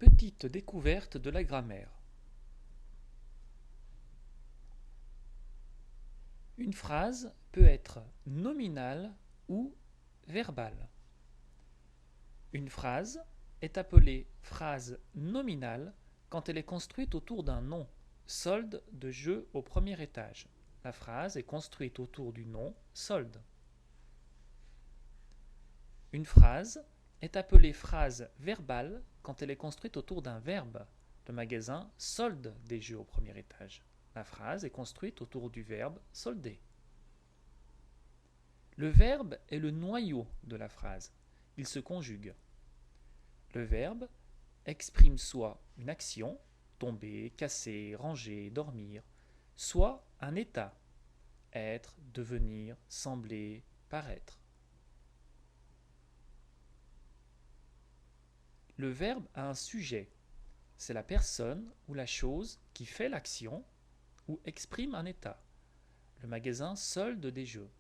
Petite découverte de la grammaire. Une phrase peut être nominale ou verbale. Une phrase est appelée phrase nominale quand elle est construite autour d'un nom, solde de jeu au premier étage. La phrase est construite autour du nom solde. Une phrase est appelée phrase verbale quand elle est construite autour d'un verbe. Le magasin solde des jeux au premier étage. La phrase est construite autour du verbe solder. Le verbe est le noyau de la phrase. Il se conjugue. Le verbe exprime soit une action, tomber, casser, ranger, dormir, soit un état, être, devenir, sembler, paraître. Le verbe a un sujet. C'est la personne ou la chose qui fait l'action ou exprime un état. Le magasin solde des jeux.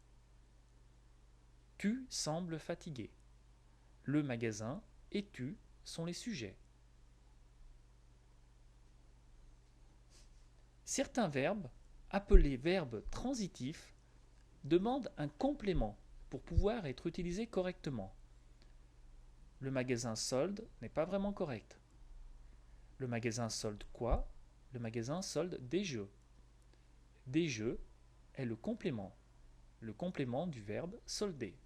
Tu sembles fatigué. Le magasin et tu sont les sujets. Certains verbes, appelés verbes transitifs, demandent un complément pour pouvoir être utilisés correctement. Le magasin solde n'est pas vraiment correct. Le magasin solde quoi? Le magasin solde des jeux. Des jeux est le complément du verbe solder.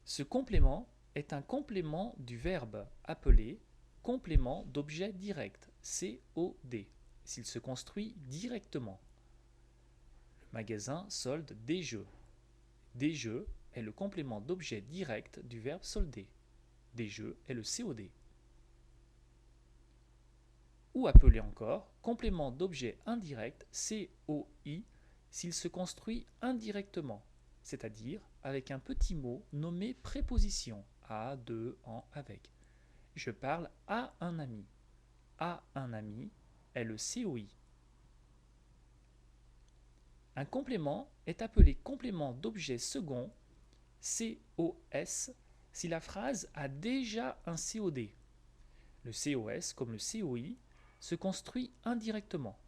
Ce complément est un complément du verbe appelé complément d'objet direct, COD, s'il se construit directement. Le magasin solde des jeux. Des jeux est le complément d'objet direct du verbe solder. Des jeux est le COD. Ou appelé encore complément d'objet indirect, COI, s'il se construit indirectement, c'est-à-dire avec un petit mot nommé préposition, à, de, en, avec. Je parle à un ami. À un ami est le COI. Un complément est appelé complément d'objet second, COS, si la phrase a déjà un COD. Le COS, comme le COI, se construit indirectement,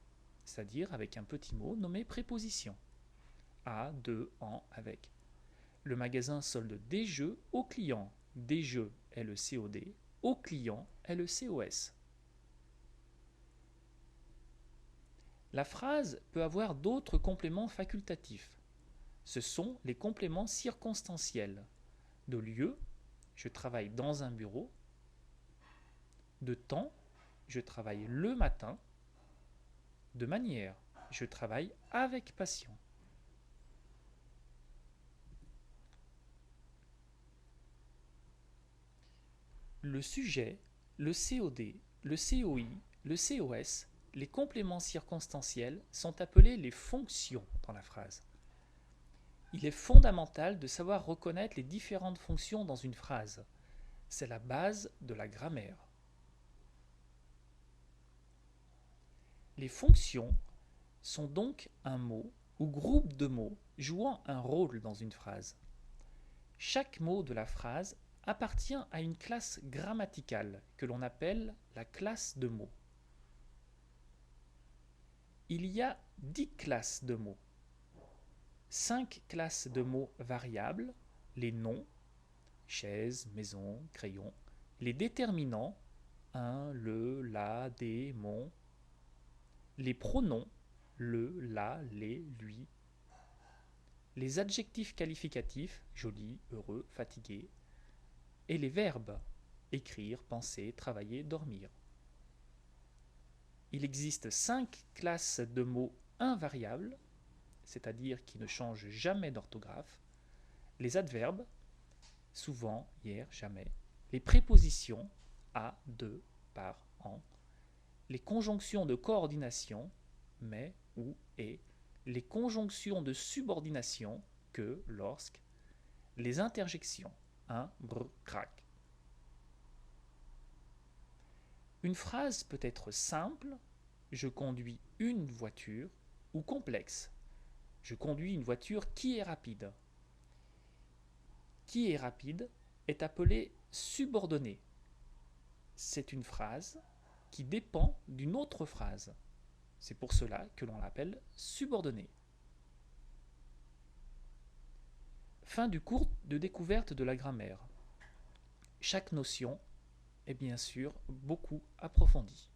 c'est-à-dire avec un petit mot nommé préposition. À, de, en, avec. Le magasin solde des jeux au client. Des jeux est le COD, au client est le COS. La phrase peut avoir d'autres compléments facultatifs. Ce sont les compléments circonstanciels. De lieu, je travaille dans un bureau. De temps, je travaille le matin. De manière, je travaille avec passion. Le sujet, le COD, le COI, le COS, les compléments circonstanciels sont appelés les fonctions dans la phrase. Il est fondamental de savoir reconnaître les différentes fonctions dans une phrase. C'est la base de la grammaire. Les fonctions sont donc un mot ou groupe de mots jouant un rôle dans une phrase. Chaque mot de la phrase appartient à une classe grammaticale que l'on appelle la classe de mots. Il y a 10 classes de mots. 5 classes de mots variables, les noms, chaise, maison, crayon, les déterminants, un, le, la, des, mon, les pronoms, le, la, les, lui, les adjectifs qualificatifs, joli, heureux, fatigué, et les verbes, écrire, penser, travailler, dormir. Il existe 5 classes de mots invariables, c'est-à-dire qui ne changent jamais d'orthographe, les adverbes, souvent, hier, jamais, les prépositions, à, de, par, en, les conjonctions de coordination, mais, ou, et, les conjonctions de subordination, que, lorsque, les interjections, un, br, crac. Une phrase peut être simple, je conduis une voiture, ou complexe, je conduis une voiture qui est rapide. Qui est rapide est appelé subordonnée. C'est une phrase qui dépend d'une autre phrase. C'est pour cela que l'on l'appelle subordonnée. Fin du cours de découverte de la grammaire. Chaque notion est bien sûr beaucoup approfondie.